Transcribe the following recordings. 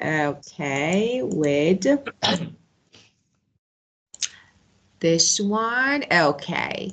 Okay, with this one. Okay.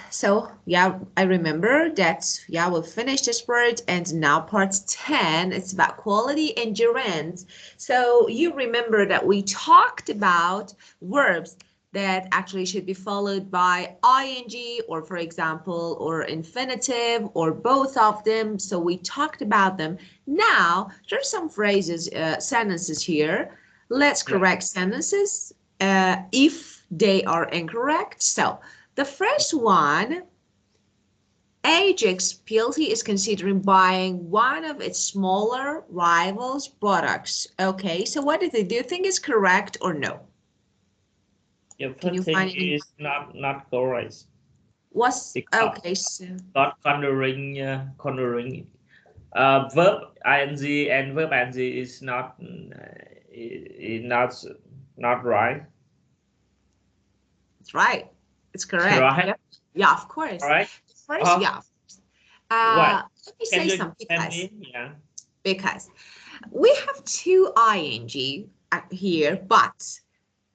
So yeah, I remember that. Yeah, we'll finish this word, and now part 10, it's about quality and gerunds. So you remember that we talked about verbs that actually should be followed by ing, or for example, or infinitive, or both of them. So we talked about them. Now there's some phrases, sentences here. Let's correct sentences if they are incorrect. So the first one, Ajax PLC is considering buying one of its smaller rivals' products. Okay, so what did they do? You think is correct or no? The Can you first thing find any? is not correct. What's Because okay? So not considering verb ing and verb ing is not right. it's right. It's correct. Right. Yep. Yeah, of course. Right. First, yeah. What? Let me Can say you something, tell guys. me? Yeah. Because we have two ing here, but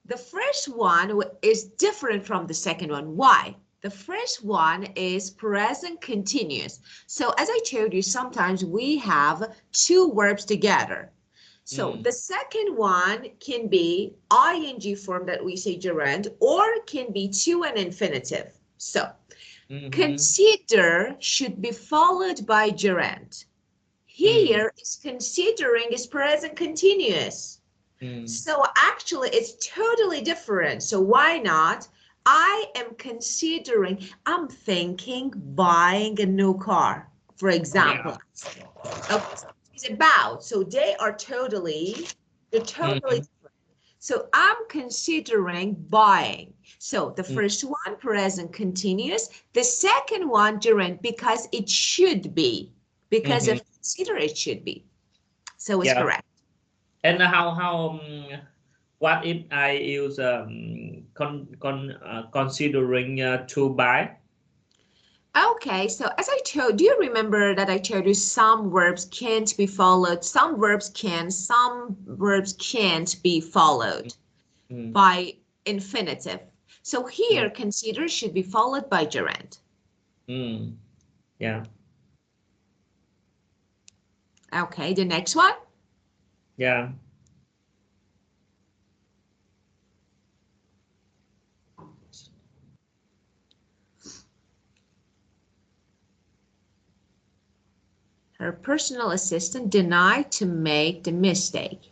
the first one is different from the second one. Why? The first one is present continuous. So as I told you, sometimes we have two verbs together. So the second one can be ing form that we say gerund, or can be to an infinitive. So consider should be followed by gerund. Here is considering is present continuous. So actually it's totally different. So why not? I am considering, I'm thinking buying a new car, for example. Yeah. Okay, so it's about, so they're totally different. So I'm considering buying. So the first one, present continuous. The second one, gerund, because it should be. Because of consider it should be. So it's correct. And what if I use considering to buy? Okay, so as I told, do you remember that I told you some verbs can't be followed? Some verbs can, some verbs can't be followed by infinitive. So here, consider should be followed by gerund. Yeah. Okay, the next one. Yeah. Her personal assistant denied to make the mistake.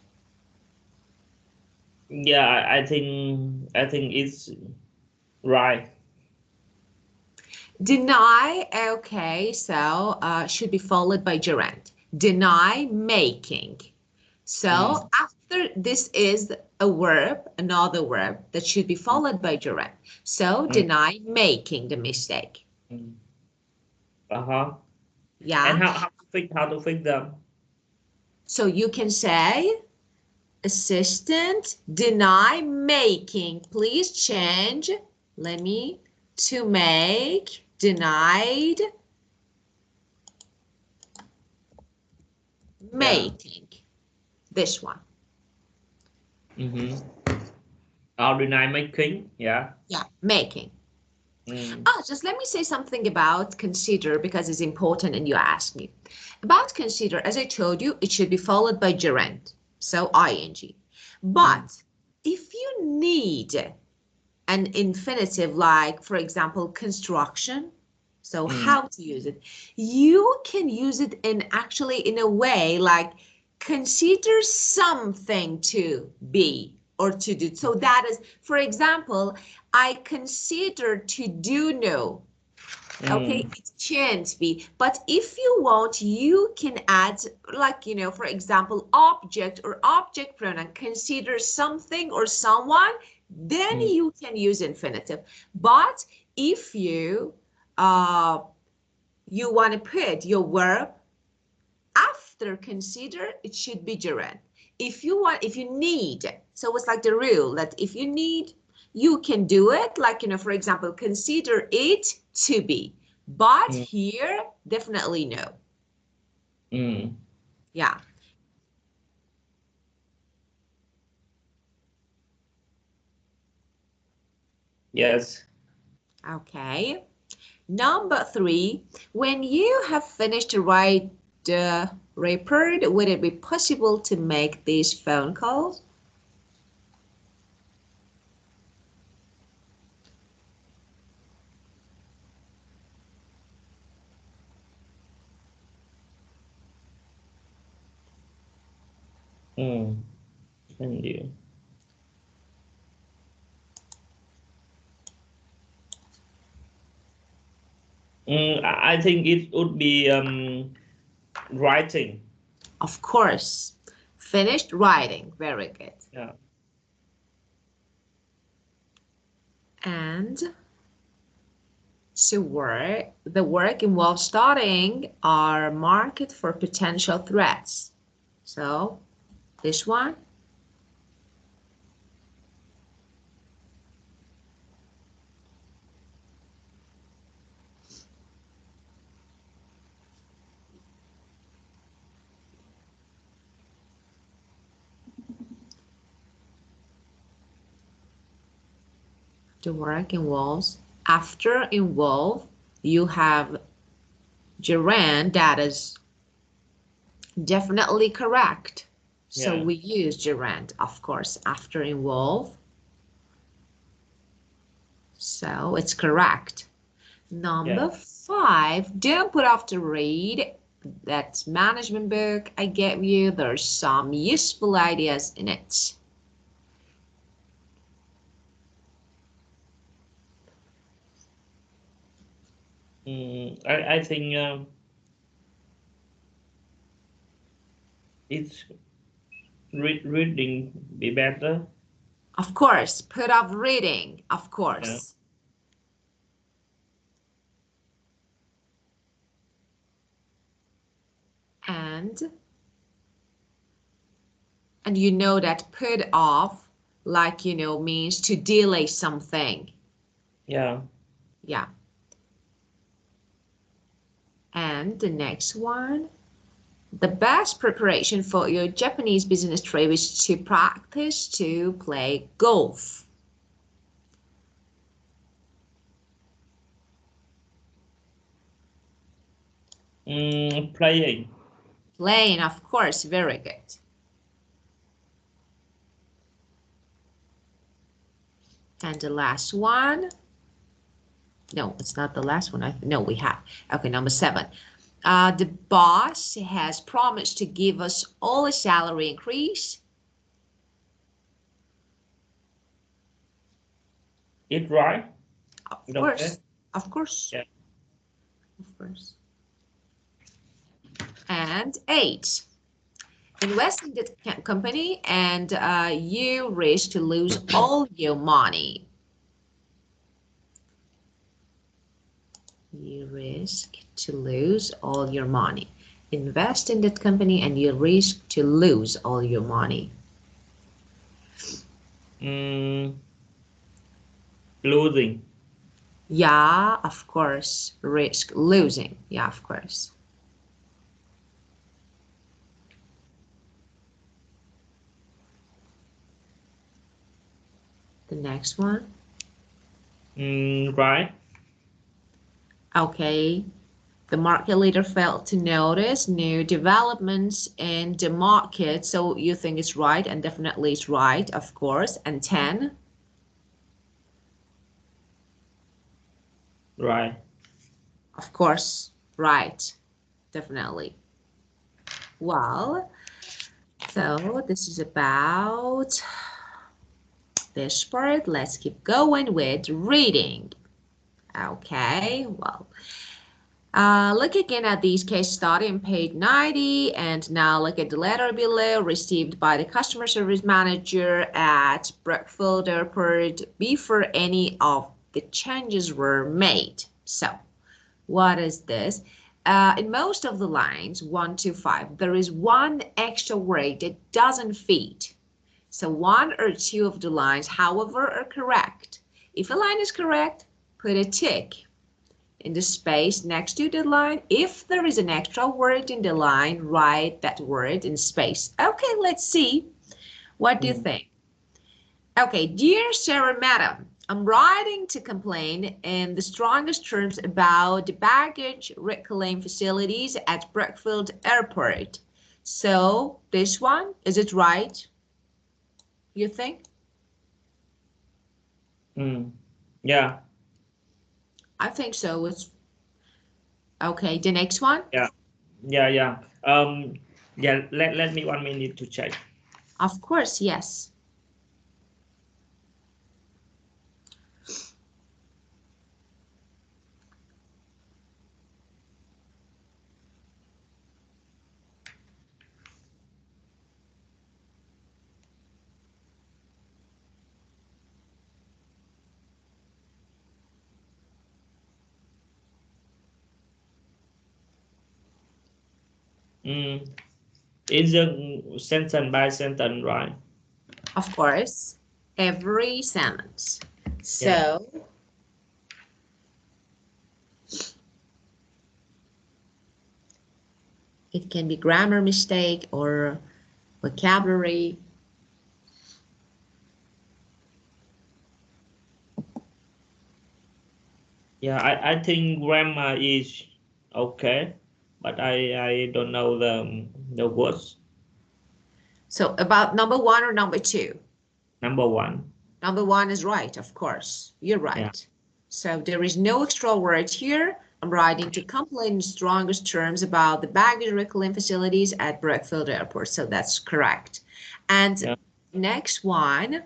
Yeah, I think it's right. Deny, okay, so should be followed by gerund. Deny making. So after this is a verb, another verb that should be followed by gerund. So deny making the mistake. Uh-huh. Yeah. And how to fix them? So you can say, assistant, deny making. Please change. Let me to make, denied, making. This one. Or deny making, yeah. Yeah, making. Oh, just let me say something about consider because it's important and you asked me. About consider, as I told you, it should be followed by gerund, so ing. But if you need an infinitive like, for example, construction, so how to use it? You can use it in a way like consider something to be or to do. So that is, for example, I consider to do no. Okay, it can't be. But if you want, you can add, like, for example, object or object pronoun, consider something or someone, then you can use infinitive. But if you want to put your verb after consider, it should be gerund. If you need, so it's like the rule that if you need, you can do it. Like, for example, consider it to be. But here, definitely no. Yeah. Yes. Okay. Number 3, when you have finished to write the report, would it be possible to make these phone calls? And you. I think it would be writing. Of course. Finished writing. Very good. Yeah. And the work involves studying our market for potential threats. So this one. The work involves, after involve, you have gerund that is definitely correct. So Yeah. we use gerund, of course, after involve. So it's correct. Yeah. Number 5, don't put off to read. That management book I gave you. There's some useful ideas in it. I think it's reading be better. Of course, put off reading, of Yeah. course. And you know that put off, like, means to delay something. Yeah. Yeah. And the next one, the best preparation for your Japanese business trip is to practice to play golf. Playing. Playing, of course, very good. And the last one, no, it's not the last one. No, we have. Okay, number 7. The boss has promised to give us all a salary increase. It right? Of Okay. course, of course, Yeah. of course. And 8, invest in the company and you risk to lose all your money. You risk to lose all your money. Invest in that company and you risk to lose all your money. Losing. Yeah, of course. Risk losing. Yeah, of course. The next one. Right. Okay. The market leader failed to notice new developments in the market. So you think it's right, and definitely it's right, of course. And 10. Right. Of course, right. Definitely. Well, so this is about this part. Let's keep going with reading. Okay, well, look again at these case study on page 90, and now look at the letter below received by the customer service manager at Brookfield Airport before any of the changes were made. So, what is this? In most of the lines, 1 to 5, there is one extra word that doesn't fit. So 1 or 2 of the lines, however, are correct. If a line is correct, put a tick in the space next to the line. If there is an extra word in the line, write that word in space. Okay, let's see. What do you think? Okay, dear Sarah Madam, I'm writing to complain in the strongest terms about the baggage reclaim facilities at Brookfield Airport. So this one, is it right? You think? Yeah. I think so. It's okay. The next one? Yeah. Yeah. Yeah, let me 1 minute to check. Of course, yes. It's a sentence by sentence, right? Of course, every sentence. So, Yeah. it can be grammar mistake or vocabulary. Yeah, I think grammar is okay, but I don't know the words. So about number 1 or number 2? Number 1. Number 1 is right, of course. You're right. Yeah. So there is no extra word here. I'm writing to complain in strongest terms about the baggage reclaim facilities at Brookfield Airport. So that's correct. And next one,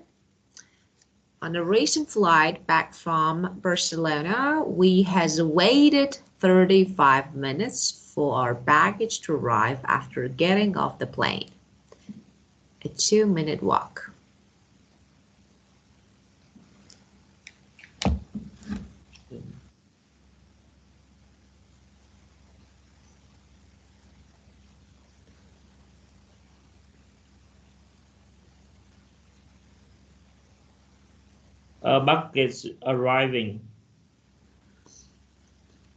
on a recent flight back from Barcelona, we has waited 35 minutes for our baggage to arrive after getting off the plane. A 2-minute walk. Baggage arriving.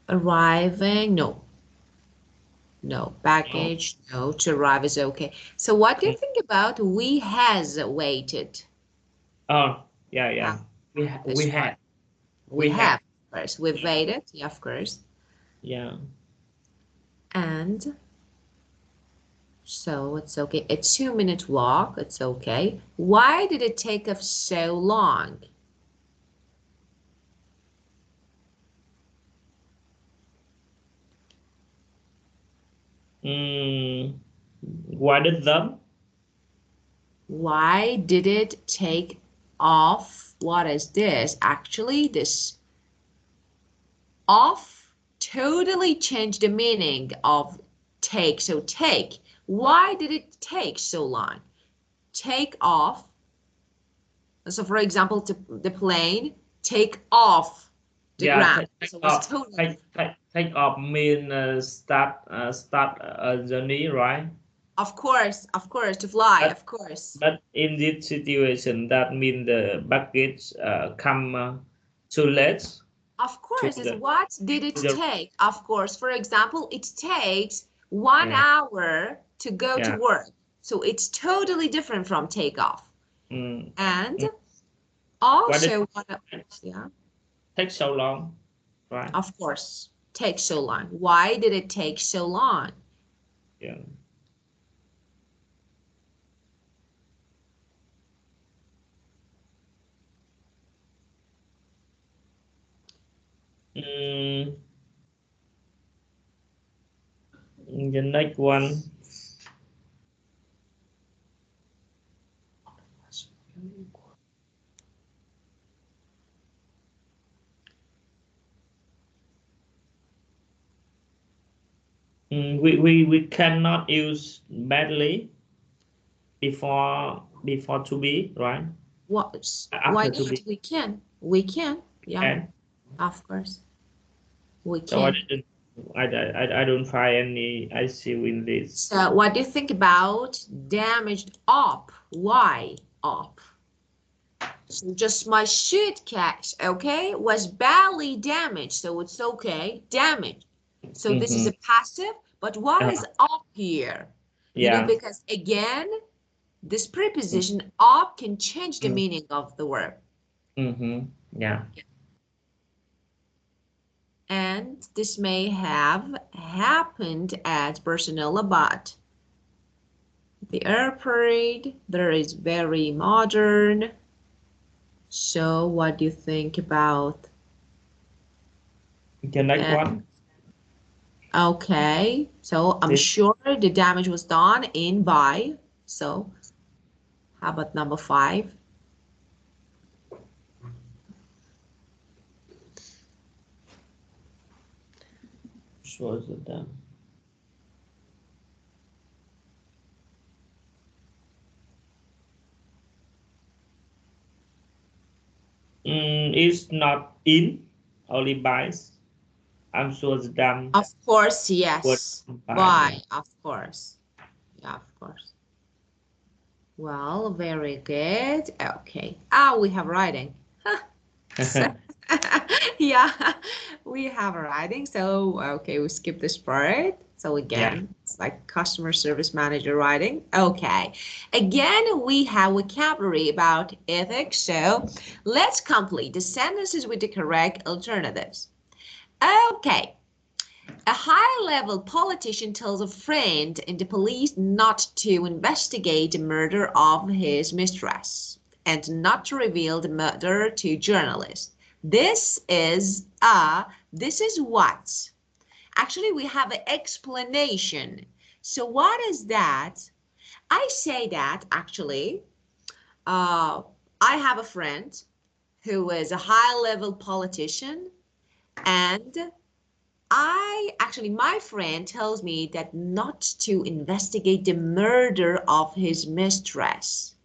Arriving, no. No. Baggage, no. To arrive is okay. So what do you think about we has waited? Oh, yeah. We had. We have, of course. We've waited, yeah, of course. Yeah. And so it's okay. A 2-minute walk, it's okay. Why did it take us so long? Why did them? Why did it take off? What is this? Actually, this off totally changed the meaning of take. So take. Why did it take so long? Take off. So for example, the plane take off the ground. So it's totally take off mean start journey, right? Of course, to fly, of course. But in this situation, that means the baggage come too late. Of course, is what did it take? Of course, for example, it takes 1 hour to go to work. So it's totally different from takeoff. And also, take so long, right? Of course, take so long. Why did it take so long? Yeah. The next one. We cannot use badly before to be, right? What? After Why to not? be. We can. Yeah. And Of course. We can. So I don't find any issue in this. So what do you think about damaged up? Why up? So just my suitcase, okay, was badly damaged, so it's okay. Damaged. So this is a passive, but what is up here? You know, because again, this preposition up can change the meaning of the verb. Yeah. And this may have happened at Barcelona, but the airport there is very modern. So what do you think about? The next one. Okay, so I'm This sure the damage was done in by. So how about number 5? was the it's not in, only buys. I'm sure the dam Of course, would yes. buy. Why? Yeah. Of course. Yeah, of course. Well, very good. Okay. Ah, we have writing. Yeah, we have writing. So, okay, we skip this part. So Yeah. again, it's like customer service manager writing. Okay. Again, we have vocabulary about ethics. So let's complete the sentences with the correct alternatives. Okay. A high-level politician tells a friend in the police not to investigate the murder of his mistress and not to reveal the murder to journalists. This is what? Actually, we have an explanation. So what is that? I say that actually, I have a friend who is a high-level politician, and my friend tells me that not to investigate the murder of his mistress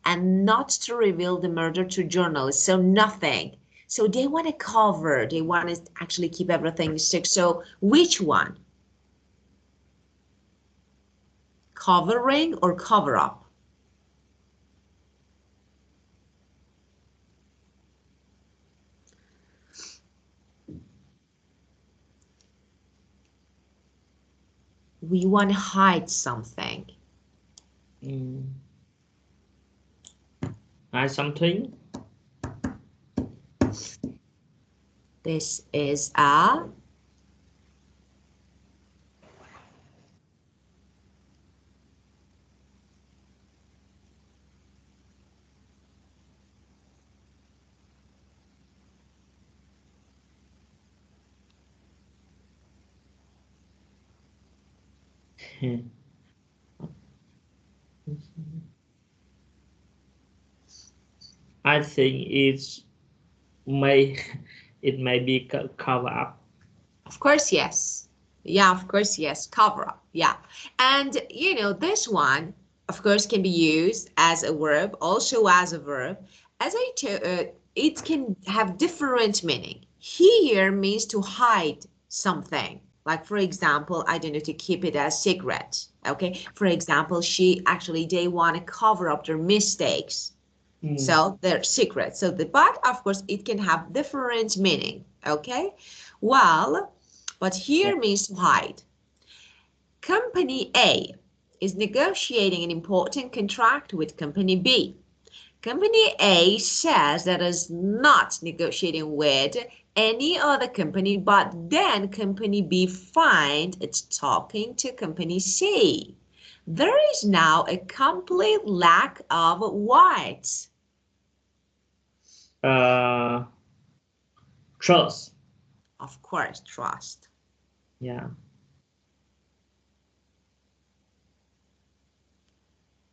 and not to reveal the murder to journalists. So nothing. So they want to cover, they want to actually keep everything sick. So which one? Covering or cover up? We want to hide something. Hide something. This is a I think may it may be cover up. Of course, yes. Yeah, of course, yes. Cover up. Yeah. And this one, of course, can be used as a verb, also as a verb. As it can have different meaning. Here means to hide something. Like, for example, I don't know, to keep it as secret. Okay. For example, they want to cover up their mistakes. So they're secret. But of course, it can have different meaning. Okay. Well, but here means to hide. Company A is negotiating an important contract with Company B. Company A says that is not negotiating with any other company, but then Company B finds it's talking to Company C. There is now a complete lack of what? Trust. Of course, trust. Yeah.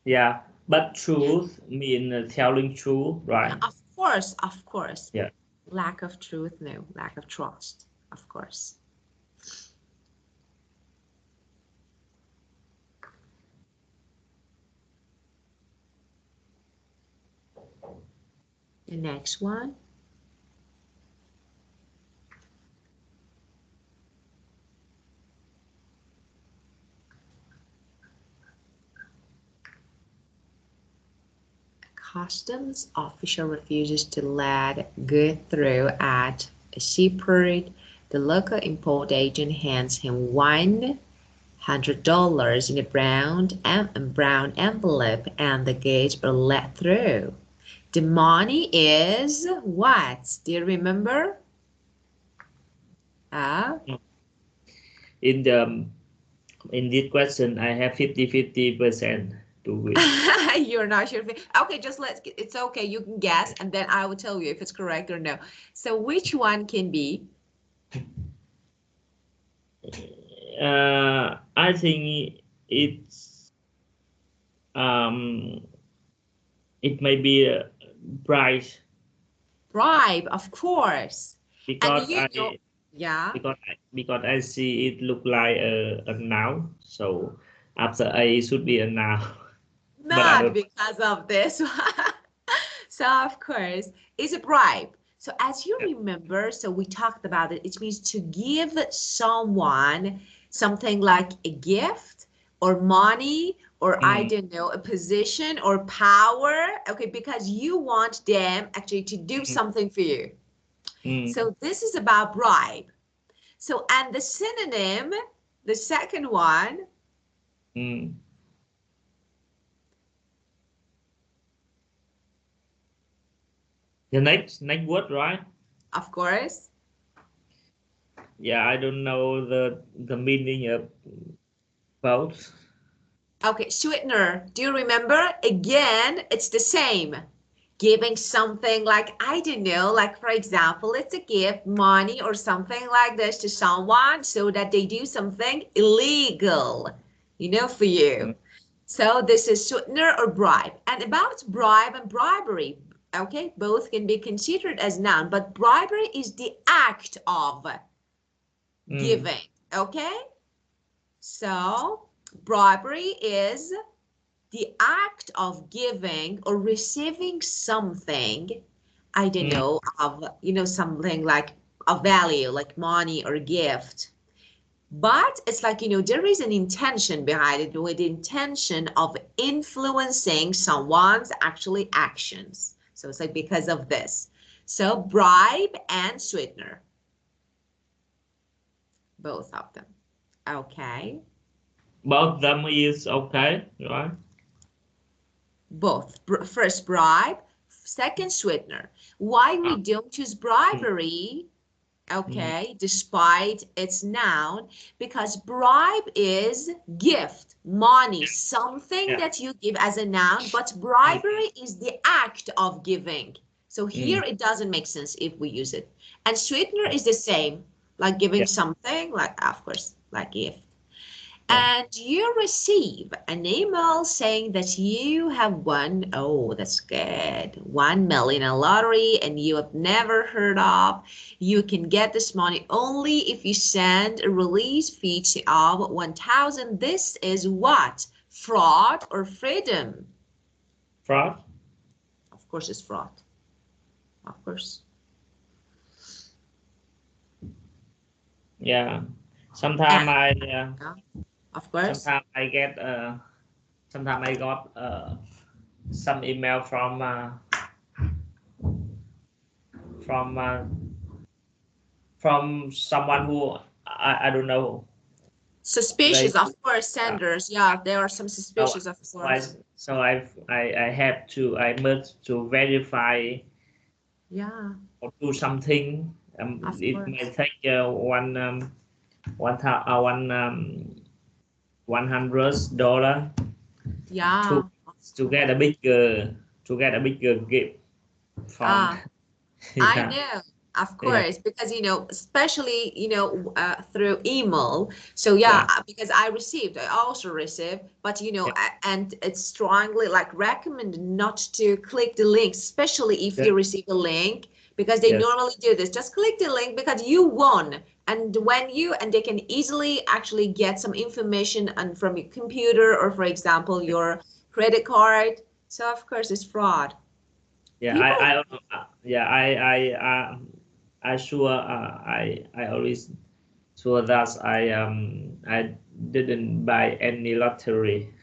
Yeah, but truth mean telling truth, right? Of course, of course. Yeah. Lack of truth, no. Lack of trust, of course. The next one. Customs official refuses to let goods through at a seaport. The local import agent hands him $100 in a brown envelope, and the goods are let through. The money is what? Do you remember? In this question, I have 50% to win. You're not sure. Okay, just it's okay. You can guess, and then I will tell you if it's correct or no. So which one can be? I think it's it may be a price. Bribe, of course. Because and you know, yeah. Because I see it look like a noun, so after A should be a noun. But I Not don't. because of this. So of course, it's a bribe. So as you remember, so we talked about it, it means to give someone something like a gift or money or I don't know, a position or power, okay, because you want them actually to do something for you. So this is about bribe. So, and the synonym, the second one, the next word, right? of course. Yeah, I don't know the meaning of both. Okay, sweetener. Do you remember? Again, it's the same. Giving something like, I don't know, like for example, it's a gift, money or something like this to someone so that they do something illegal, you know, for you. So this is sweetener or bribe. And about bribe and bribery, okay, both can be considered as noun, but bribery is the act of giving, okay? So bribery is the act of giving or receiving something, I don't know, of, you know, something like a value, like money or gift. But it's like, you know, there is an intention behind it with the intention of influencing someone's actually actions. So it's like because of this. So bribe and sweetener, both of them. Okay. Both them is okay, right? Both. First bribe, second sweetener. Why we don't choose bribery, okay, despite its noun, because bribe is gift, money, something that you give as a noun, but bribery is the act of giving. So here it doesn't make sense if we use it. And sweetener is the same, like giving something, like, of course, like gift. And you receive an email saying that you have won, oh, that's good, 1 million in a lottery and you have never heard of. You can get this money only if you send a release fee of 1,000. This is what? Fraud or freedom? Fraud. Of course it's fraud. Of course. Yeah. Sometimes of course. Sometimes I get sometimes I got some email from someone who I don't know. Suspicious, of course, senders. Yeah, there are some suspicious, of course. So I have to, I must to verify. Yeah. Or do something. It may take $100 Yeah. to get a bigger gift from. I know, of course, because, you know, especially, you know, through email. So yeah, because I also received, but, you know, and it's strongly like recommended not to click the link, especially if you receive a link, because they normally do this. Just click the link because you won. And they can easily actually get some information from your computer or, for example, your credit card. So of course it's fraud. I sure I always sure that I didn't buy any lottery.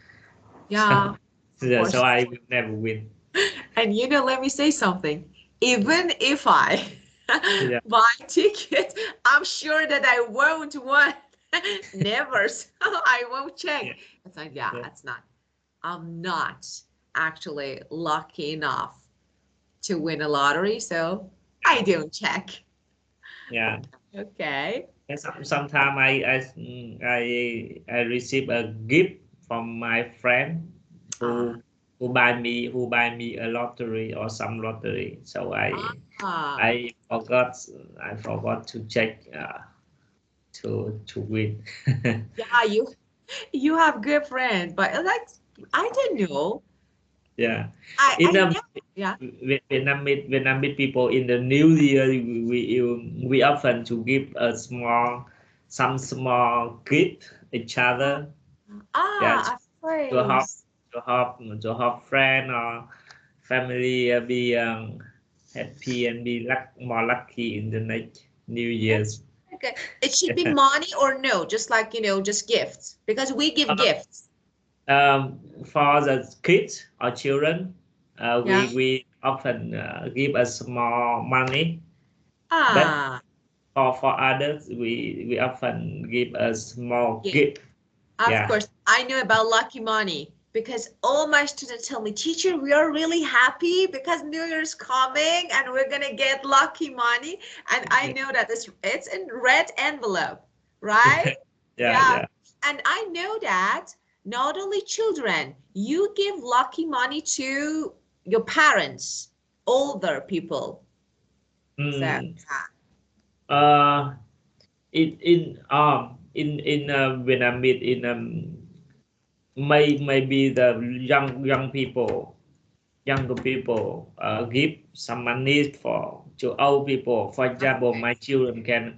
Yeah. So I will never win. And you know, let me say something. Even if I buy ticket, I'm sure that I won't win. Never. So I won't check. It's like, it's not. I'm not actually lucky enough to win a lottery, so I don't check. Yeah. Okay. And sometimes I receive a gift from my friend Ah, who buy me a lottery or some lottery. So ah. I forgot to check to win. Yeah, you have good friends, but like I don't know. Yeah. I In know. Yeah. Vietnamese people in the New Year we often to give a small gift each Ah, other. Yeah, ah, of to help course. to help friend or family be happy and be more lucky in the next New That's Year's. okay. It should be money or no, just like, just gifts because we give gifts. For the kids or children, Yeah. we often give a small money, but Ah, for others, we often give a small yeah. gift. Of Yeah, course, I know about lucky money because all my students tell me, teacher, we are really happy because New Year's coming and we're gonna get lucky money. And I know that it's in red envelope, right? yeah, Yeah. yeah. And I know that not only children, you give lucky money to your parents, older people. So, Mm. Uh, in Vietnamese maybe the younger people give some money to old people. For example, okay. my children can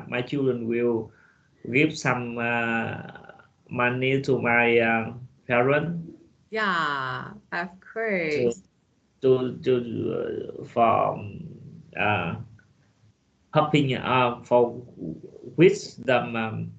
my children will give some money to my parents Yeah, of to course. for uh, helping for wish them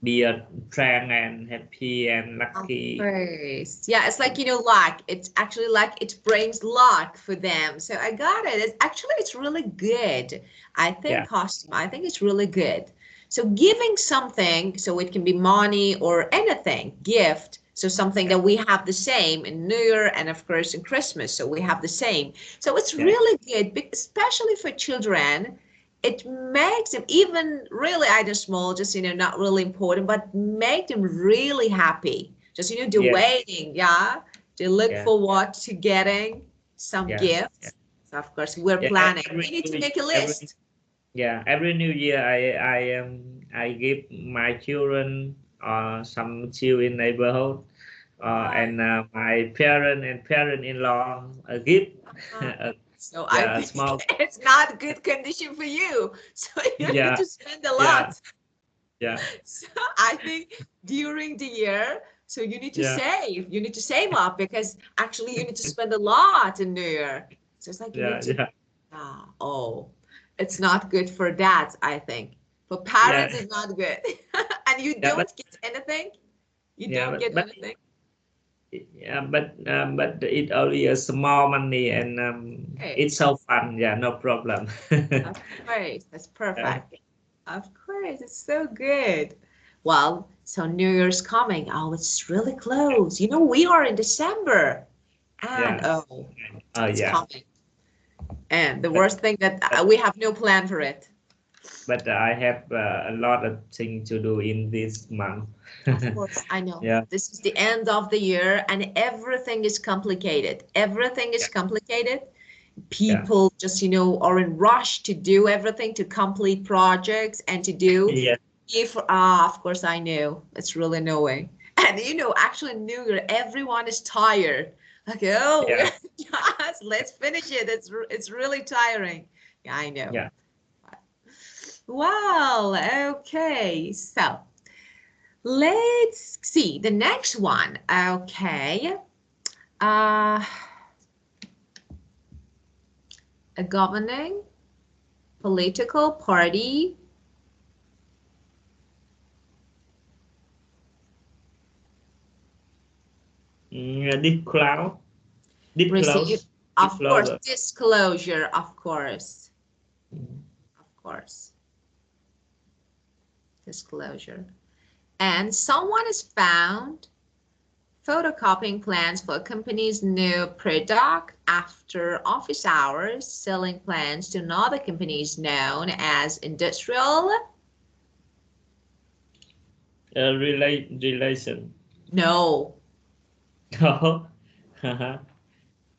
be a strong and happy and Of lucky. course. Yeah, it's like, luck. It's actually like it brings luck for them. So I got it. It's really good. I Yeah, think costume, I think it's really good. So giving something, so it can be money or anything, gift. So something yeah, that we have the same in New Year and of course in Christmas. So we have the same. So it's yeah, really good, especially for children. It makes them even really either small, just not really important, but make them really happy. Just the yeah, waiting, yeah. They look yeah, forward to getting some yeah, yeah. gifts. So of course we're Yeah, planning. We every need to new make a every list. yeah every New Year I give my children some children in neighborhood Uh, and my parent-in-law a gift uh, so I yeah a think small it's not good condition for you. So you need yeah to spend a yeah lot. yeah So I think during the year, so you need to yeah save. You need to save up because actually you need to spend a lot in New Year. So it's like you yeah need to, yeah oh, it's not good for dads, I think. For yeah parents, it's not good. And you yeah don't get anything? You yeah don't get but anything? yeah but it only a small money and Hey, it's so fun, yeah, no problem. of course, that's Yeah, perfect. Of course, it's so good. Well, so New Year's coming. Oh, it's really close. We are in December. And yeah. oh, Oh it's yeah, coming. And the but worst thing that but we have no plan for it. but I have a lot of things to do in this month. Of course, I know. Yeah, This is the end of the year and everything is complicated. Everything is yeah, complicated. yeah, People just, are in rush to do everything, to complete projects and to do. yeah, If, of course, I know. It's really annoying. And actually, New Year, everyone is tired. Like, oh, yeah, yes, let's finish it. It's really tiring. Yeah, I know. yeah. Well, okay. So let's see the next one. Okay. Uh, a governing political party Deep cloud, deep receive, close, deep of course, closer. disclosure, of course, disclosure. And someone is found photocopying plans for a company's new product after office hours, selling plans to another company is known as industrial relation. No. No.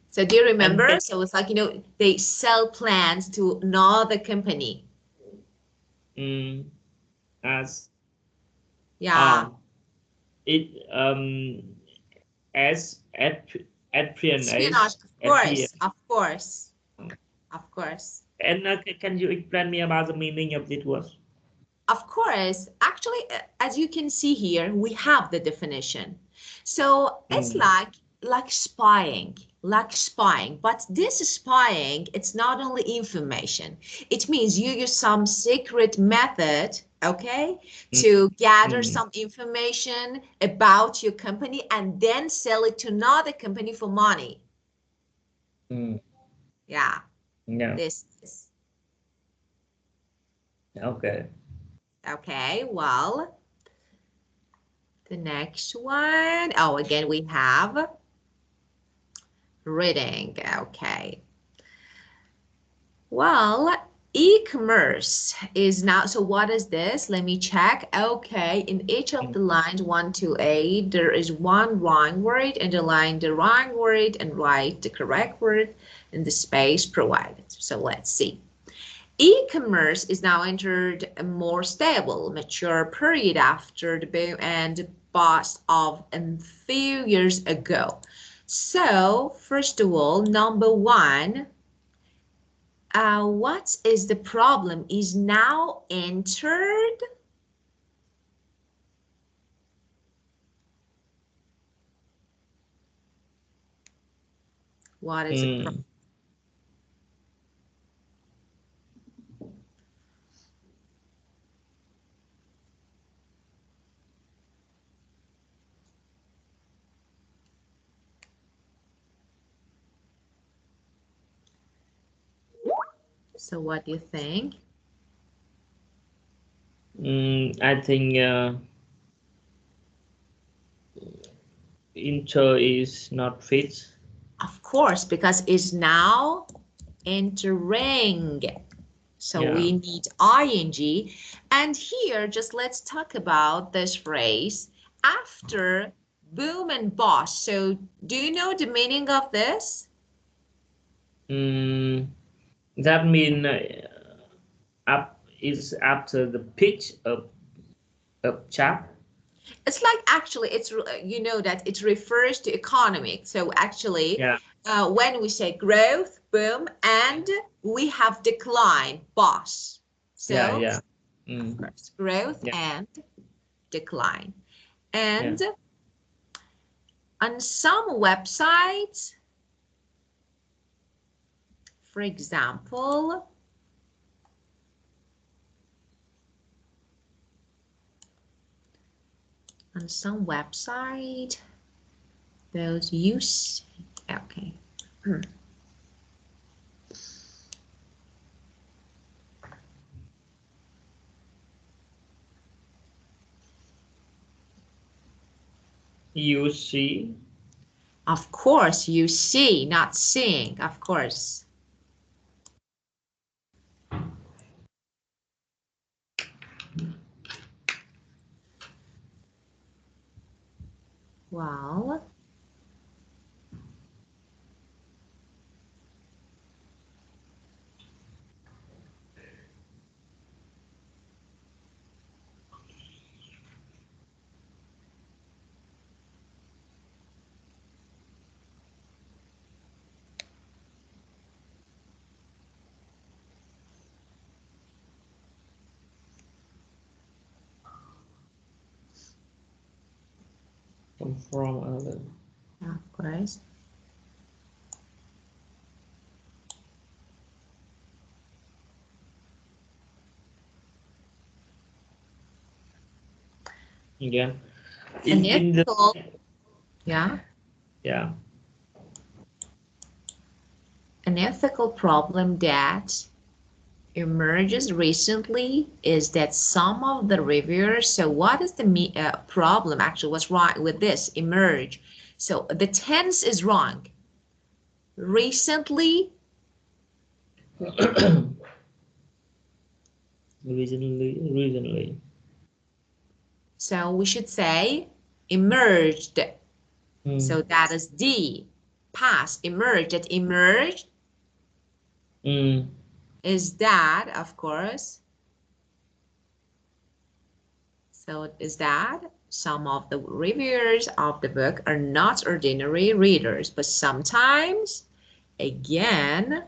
So do you remember? And So it's like, they sell plans to another company. As Yeah. It as Espionage, espionage. of course. Of course. And can you explain me about the meaning of this word? Of course. Actually, as you can see here, we have the definition. So it's like spying, but this spying, it's not only information. It means you use some secret method, okay, to gather some information about your company and then sell it to another company for money. Yeah. This is. Okay. Okay, well, the next one. Oh, again, we have reading. Okay. Well, e-commerce is now, so what is this? Let me check. Okay, in each of the lines 1 to 8, there is one wrong word. Underline the wrong word and write the correct word in the space provided. So let's see. E-commerce is now entered a more stable, mature period after the boom and bust of a few years ago. So, first of all, number one, what is the problem? Is now entered. What is the problem? So what do you think? I think enter is not fit. Of course, because it's now entering. So we need ing. And here, just let's talk about this phrase after boom and bust. So do you know the meaning of this? That means up is after the pitch of chap. It's like actually, it's that it refers to economic. So actually, when we say growth, boom, and we have decline, bust. So of course, growth and decline. And on some websites, for example, on some website, those use, okay. You see? Of course, you see, not seeing, of course. Well, from other. of course. Yeah. In the, yeah. Yeah. An ethical problem that emerges recently is that some of the reviewers, so what is the problem actually, what's wrong with this emerge? So the tense is wrong. Recently. Recently. So we should say emerged. So that is D. Past, emerged. That emerged is that, of course. So is that some of the reviewers of the book are not ordinary readers, but sometimes, again,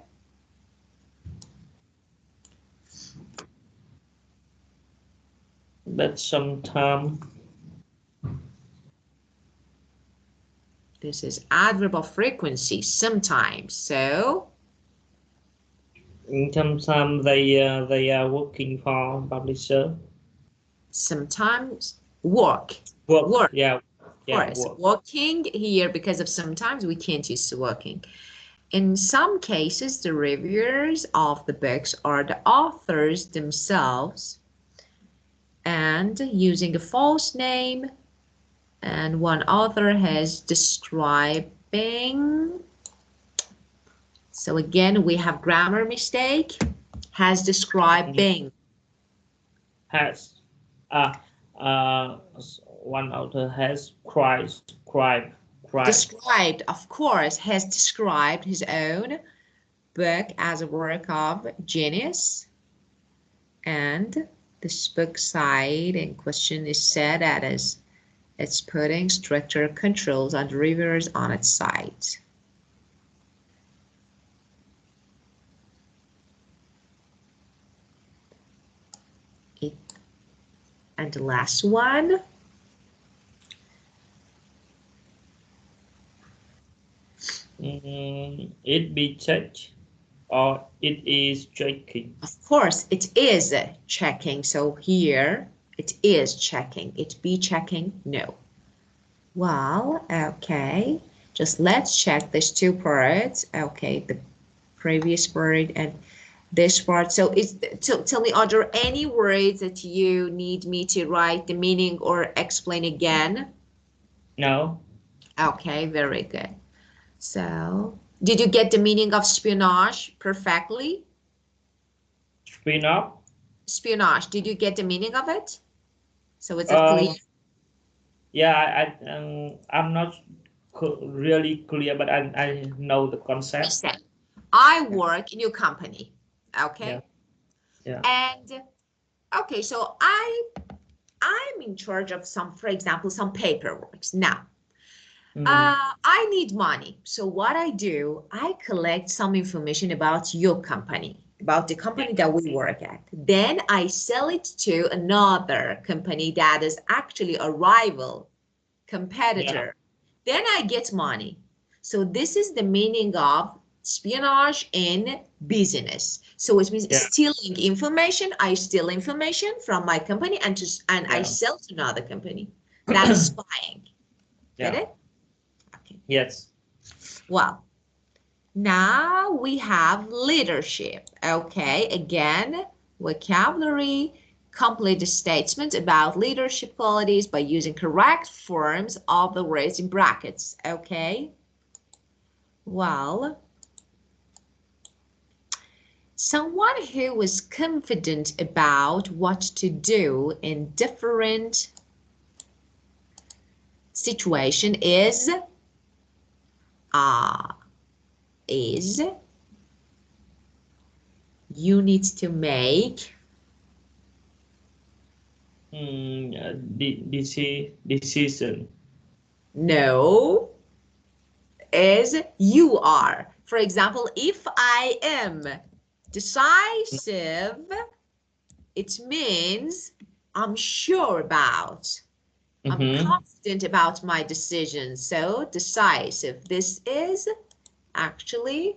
but sometimes. This is adverb of frequency, sometimes. So sometimes they are working for publisher. Sometimes work. Yeah. Of course, working here, because of sometimes we can't use working. In some cases, the reviewers of the books are the authors themselves and using a false name, and one author has describing. So again, we have grammar mistake. Has describing. Has. One author has described, of course, has described his own book as a work of genius, and this book side in question is said that it's putting stricter controls on the reviewers on its site. And the last one. It be checked or it is checking. Of course, it is checking. So here it is checking. It be checking? No. Well, okay. Just let's check these two parts. Okay, the previous word and this part. So tell me, are there any words that you need me to write the meaning or explain again? No. Okay, very good. So, did you get the meaning of espionage perfectly? Spionage? Espionage, did you get the meaning of it? So is it clear? Yeah, I'm not really clear, but I know the concept. I work in your company, okay? Yeah. And okay, so I'm in charge of some, for example, some paperwork. Now, I need money. So what I do, I collect some information about your company, about the company that we work at. Then I sell it to another company that is actually a rival competitor. Then I get money. So this is the meaning of espionage in business. So it means stealing information. I steal information from my company and I sell to another company. That is spying. Get it? Okay. Yes. Well, now we have leadership. Okay, again, vocabulary. Complete the statement about leadership qualities by using correct forms of the words in brackets. Okay. Well, someone who is confident about what to do in different situation is you need to make decision. No, is you are. For example, if I am decisive, it means I'm sure about. I'm confident about my decisions. So decisive. This is actually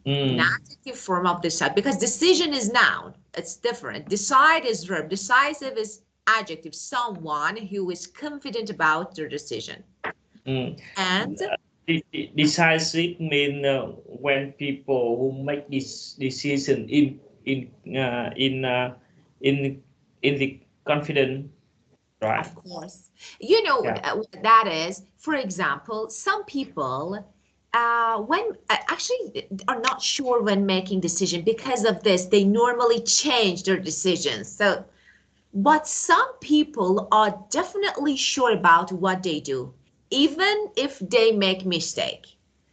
an adjective form of decide, because decision is noun. It's different. Decide is verb. Decisive is adjective. Someone who is confident about their decision. And decisive mean when people who make this decision in the confident, right? Of course. You know what that is. For example, some people when actually are not sure when making decision. Because of this, they normally change their decisions. So, but some people are definitely sure about what they do, even if they make mistake.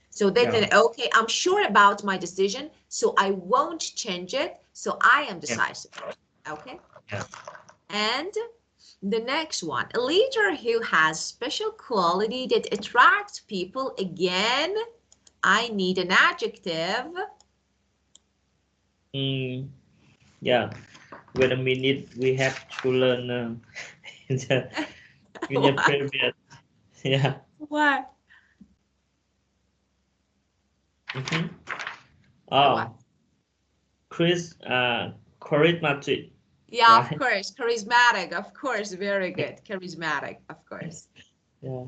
So they think, okay, I'm sure about my decision, so I won't change it. So I am decisive. Okay. And the next one, a leader who has special quality that attracts people. Again, I need an adjective. Yeah. Wait a minute. We have to learn in the previous. Yeah. What? Oh, charismatic. Yeah, Right? of course. Charismatic, of course. Very good. Charismatic, of course. Yeah.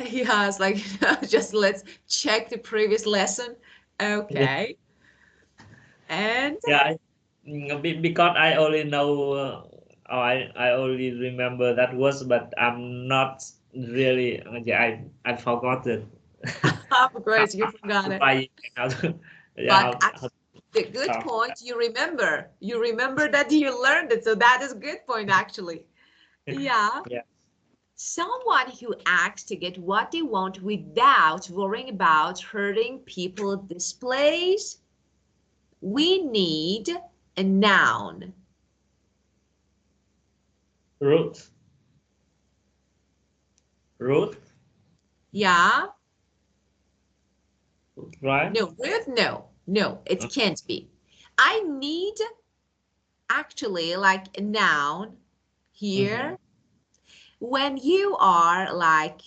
Yeah, it's like, just let's check the previous lesson. Okay. And Yeah. Because I only know, I only remember that words, but I'm not really. I forgot it. of course you forgot it. Yeah. But the good point, you remember. You remember that you learned it. So that is a good point, actually. Yeah. Yeah. Someone who acts to get what they want without worrying about hurting people displays. We need a noun. Root. Root. Yeah. Right. No, Ruth, no, it can't be. I need actually like a noun here when you are like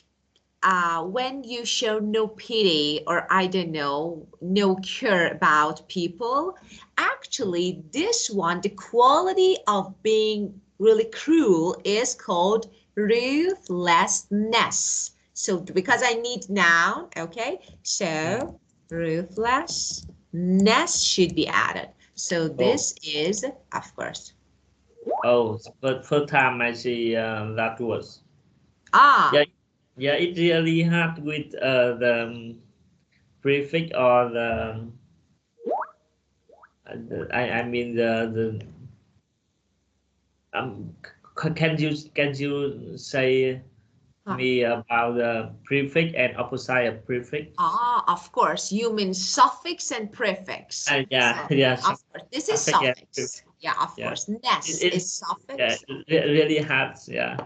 when you show no pity or I don't know, no care about people. Actually, this one, the quality of being really cruel is called ruthlessness. So because I need noun, okay, so ruthlessness should be added. So this is, of course. Oh, but first time I see that was. Ah, Yeah, it really hard with the prefix or I mean the can you say me about the prefix and opposite of prefix? of course. You mean suffix and prefix. Yeah, So, yeah, of course, this is suffix and suffix. prefix. Yeah, of Yeah, course. Ness it is yeah, suffix. really hard. Yeah,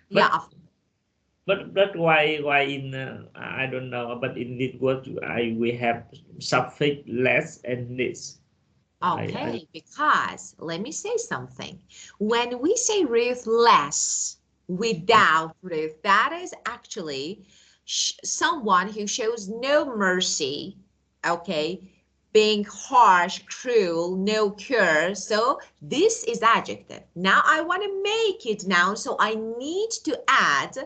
Yeah, but but why in I don't know, but in this word we have suffix less and this. I okay, because let me say something. When we say ruthless without ruth, that is actually someone who shows no mercy, okay, being harsh, cruel, no care. So this is adjective. Now I want to make it noun, so I need to add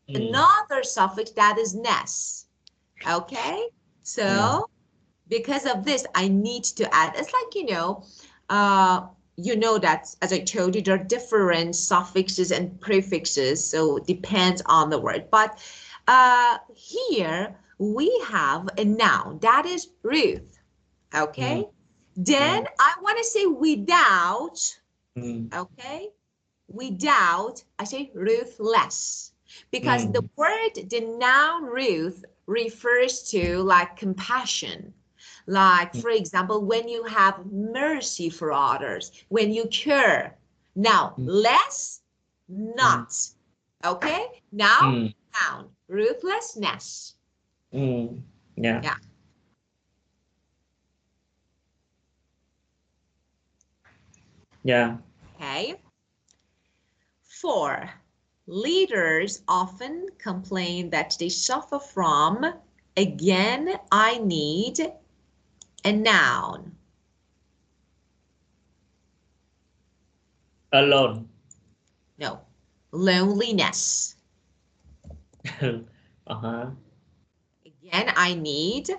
another suffix that is ness. Okay, so because of this, I need to add. It's like, you know that, as I told you, there are different suffixes and prefixes, so it depends on the word. But here we have a noun that is Ruth. Okay, then I want to say without. Okay, without, I say ruthless, because the word, the noun Ruth refers to like compassion. Like, for example, when you have mercy for others, when you care. Now, less, not. Okay? Now, noun, ruthlessness. Yeah. Yeah. Yeah. Okay. 4. Leaders often complain that they suffer from, again, I need a noun. Alone. No, loneliness. Uh-huh. Again, I need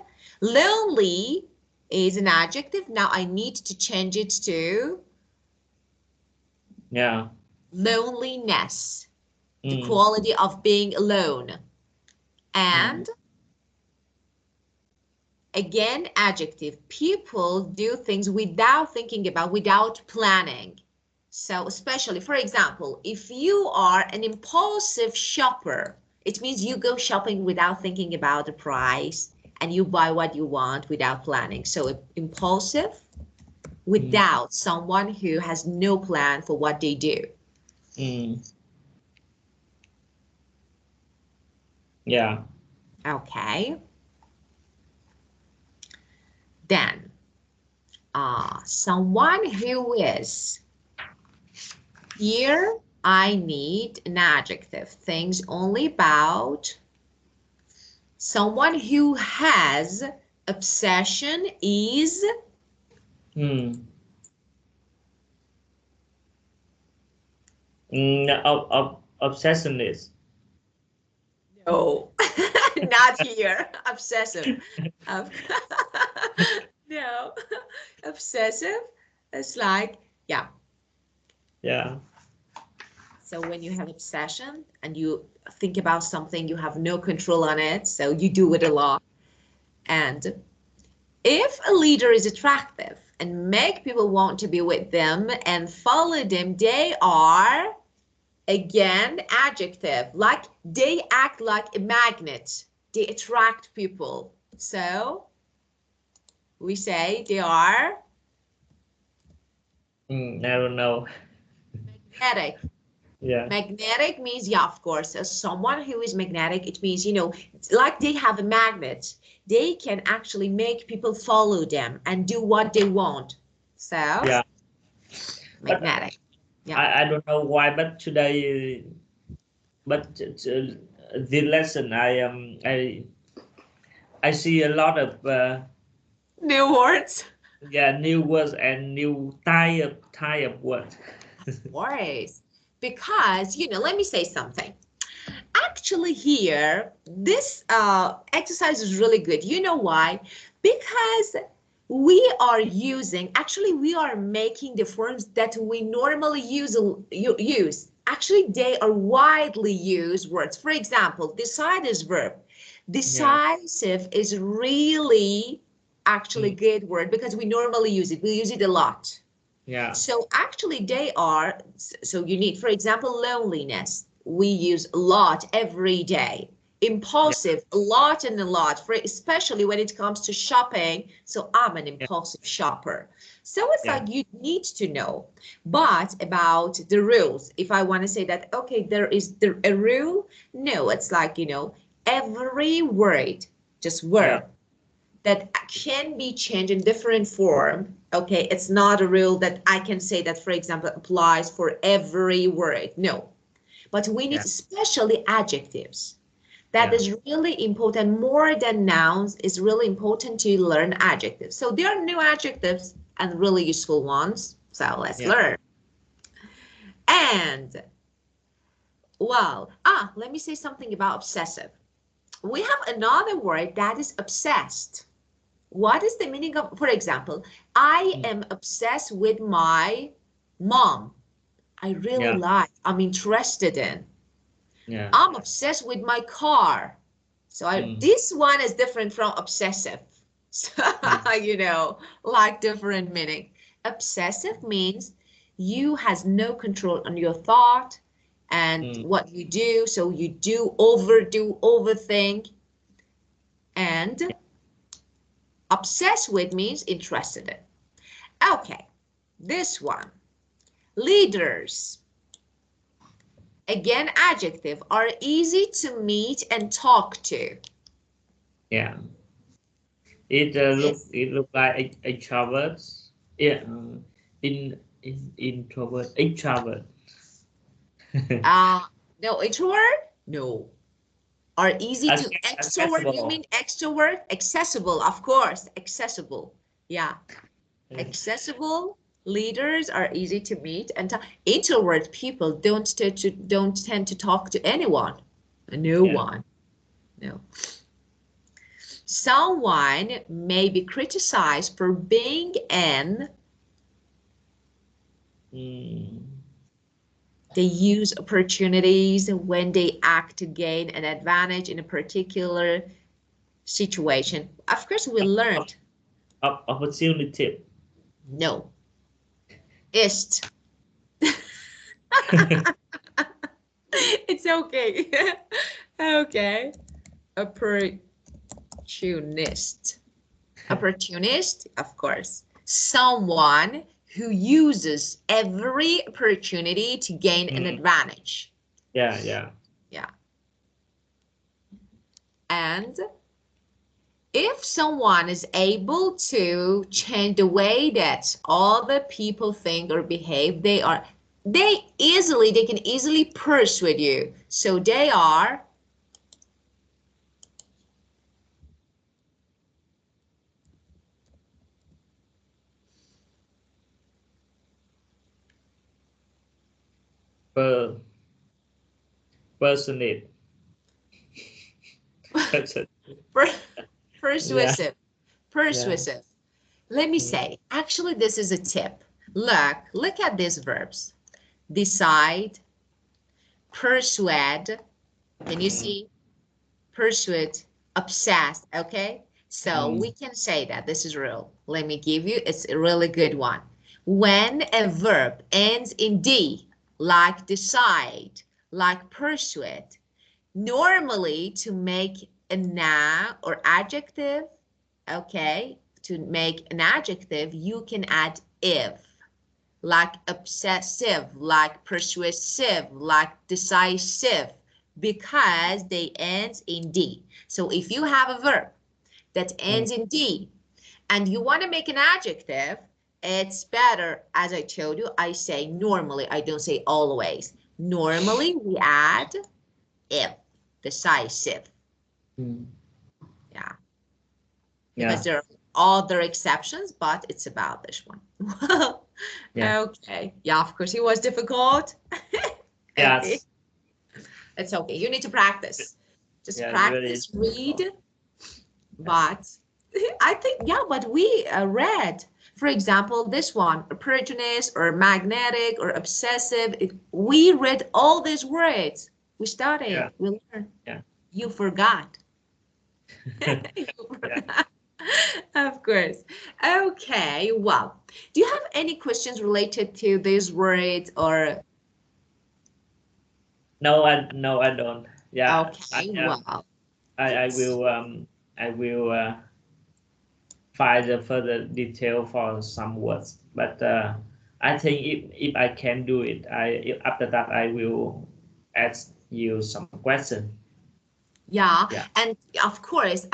lonely. is an adjective. Now I need to change it to loneliness, the quality of being alone. And again, adjective. People do things without thinking about, without planning. So especially, for example, if you are an impulsive shopper, it means you go shopping without thinking about the price and you buy what you want without planning. So impulsive, without, someone who has no plan for what they do. Yeah. Okay. Then, someone who is, here I need an adjective. Things only about. Someone who has obsession is. Obsessionist. No, not here. Obsessive. No, obsessive. It's like, yeah. So when you have obsession and you think about something, you have no control on it, so you do it a lot. And if a leader is attractive and make people want to be with them and follow them, they are, again, adjective, like they act like a magnet. They attract people. So we say they are. I don't know. Magnetic. Yeah. Magnetic means, yeah, of course, as someone who is magnetic, it means, you know, like they have a magnet. They can actually make people follow them and do what they want. So, yeah. Magnetic. Yeah. I don't know why, but today, the lesson I see a lot of new words. Yeah, new words and new type of words. Of course, because, you know, let me say something. Actually here, this exercise is really good. You know why? Because we are using, actually we are making the forms that we normally use. Actually, they are widely used words. For example, decide is verb. Decisive is really actually good word because we normally use it. We use it a lot. Yeah. So actually they are, so you need, for example, loneliness. We use a lot every day. Impulsive, a lot and a lot, for especially when it comes to shopping. So I'm an impulsive shopper. So it's like you need to know. But about the rules, if I want to say that, okay, there is a rule, no, it's like, you know, every word, just word, that can be changed in different form. Okay, it's not a rule that I can say that, for example, applies for every word. No, but we need especially adjectives. That is really important. More than nouns, is really important to learn adjectives. So there are new adjectives and really useful ones. So let's learn. And well, let me say something about obsessive. We have another word that is obsessed. What is the meaning of, for example, I am obsessed with my mom. I really like, I'm interested in. I'm obsessed with my car. So this one is different from obsessive. So, you know, like different meaning. Obsessive means you has no control on your thought and what you do. So you do, overthink. And obsessed with means interested in. Okay, this one. Leaders. Again, adjective, are easy to meet and talk to. Yeah. It look like introverts. Yeah. Introvert. No, introvert? No. Are easy to extrovert, you mean extrovert? Accessible, of course, accessible. Yeah. Accessible leaders are easy to meet and talk. Introvert people don't tend to talk to anyone. No one. No. Someone may be criticized for being an. They use opportunities when they act to gain an advantage in a particular situation. Of course, we learned. Opportunity. No. Ist. It's okay. Okay. Opportunist. Opportunist, of course. Someone who uses every opportunity to gain an advantage. Yeah. And if someone is able to change the way that other people think or behave, they can easily persuade you. So they are Personate. persuasive. Persuasive. Let me Mm. say, actually, this is a tip. Look at these verbs. Decide, persuade. Can you see? Persuade, obsessed, okay? So we can say that this is real. Let me give you, it's a really good one. When a verb ends in D, like decide, like persuade, normally to make a noun or adjective, okay, to make an adjective, you can add if, like obsessive, like persuasive, like decisive, because they end in D. So if you have a verb that ends in D and you want to make an adjective, it's better, as I told you, I say normally, I don't say always. Normally we add if, decisive. Yeah. Because there are other exceptions, but it's about this one. Okay. Yeah, of course, it was difficult. Okay. It's okay. You need to practice. Just practice, read. But I think, yeah, but we read, for example, this one, opportunist or magnetic or obsessive. We read all these words. We studied, we learned. You forgot. You forgot. Of course. Okay, well, do you have any questions related to these words or? No, I don't. Yeah. Okay, well. I will find the further detail for some words, but I think if I can do it, after that I will ask you some question. Yeah, and of course,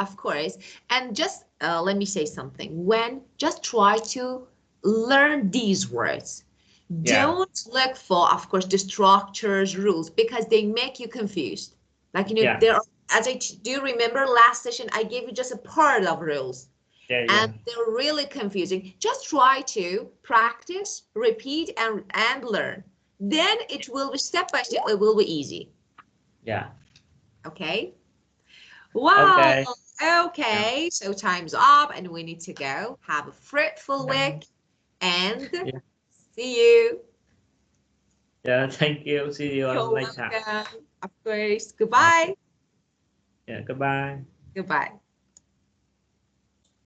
and just let me say something. Just try to learn these words. Don't look for, of course, the structures, rules, because they make you confused. Like, there are, do you remember last session, I gave you just a part of rules. And they're really confusing. Just try to practice, repeat, and learn. Then it will be step by step, it will be easy. Yeah. Okay? Wow. Okay. So time's up and we need to go. Have a fruitful week and see you. Yeah, thank you. See you on next time. Of course. Goodbye. Yeah, goodbye. Goodbye.